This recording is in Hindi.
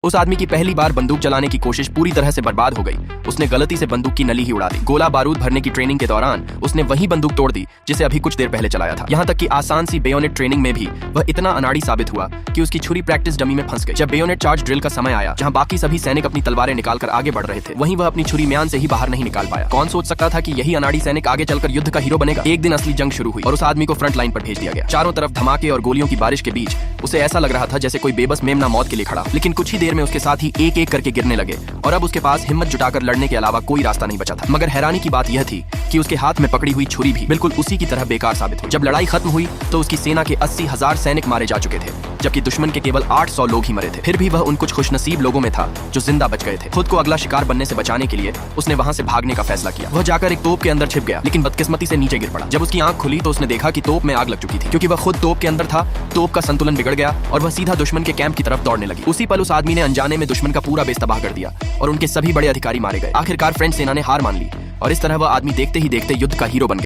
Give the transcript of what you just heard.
उस आदमी की पहली बार बंदूक चलाने की कोशिश पूरी तरह से बर्बाद हो गई। उसने गलती से बंदूक की नली ही उड़ा दी। गोला बारूद भरने की ट्रेनिंग के दौरान उसने वही बंदूक तोड़ दी जिसे अभी कुछ देर पहले चलाया था। यहाँ तक कि आसान सी बेयोनेट ट्रेनिंग में भी वह इतना अनाड़ी साबित हुआ कि उसकी छुरी प्रैक्टिस डमी में फंस गई। जब बेयोनेट चार्ज ड्रिल का समय आया, जहाँ बाकी सभी सैनिक अपनी तलवारें निकालकर आगे बढ़ रहे थे, वहीं वह अपनी छुरी म्यान से ही बाहर नहीं निकाल पाया। कौन सोच सकता था कि यही अनाड़ी सैनिक आगे चलकर युद्ध का हीरो बनेगा। एक दिन असली जंग शुरू हुई और उस आदमी को फ्रंट लाइन पर भेज दिया गया। चारों तरफ धमाके और गोलियों की बारिश के बीच उसे ऐसा लग रहा था जैसे कोई बेबस मेमना मौत के लिए खड़ा। लेकिन कुछ ही देर में उसके साथ ही एक एक करके गिरने लगे और अब उसके पास हिम्मत जुटाकर लड़ने के अलावा कोई रास्ता नहीं बचा था। मगर हैरानी की बात यह थी कि उसके हाथ में पकड़ी हुई छुरी भी बिल्कुल उसी की तरह बेकार साबित हुई। जब लड़ाई खत्म हुई तो उसकी सेना के 80,000 सैनिक मारे जा चुके थे, जबकि दुश्मन के केवल 800 लोग ही मरे थे। फिर भी वह उन कुछ खुशनसीब लोगों में था जो जिंदा बच गए थे। खुद को अगला शिकार बनने से बचाने के लिए उसने वहां से भागने का फैसला किया। वह जाकर एक तोप के अंदर छिप गया, लेकिन बदकिस्मती से नीचे गिर पड़ा। जब उसकी आंख खुली तो उसने देखा कि तोप में आग लग चुकी थी। क्योंकि वह खुद तोप के अंदर था, तोप का संतुलन बिगड़ गया और वह सीधा दुश्मन के कैंप की तरफ दौड़ने लगी। उसी पल उस आदमी ने अनजाने में दुश्मन का पूरा बेस तबाह कर दिया और उनके सभी बड़े अधिकारी मारे गए। आखिरकार फ्रेंच सेना ने हार मान ली और इस तरह वह आदमी देखते ही देखते युद्ध का हीरो बन गया।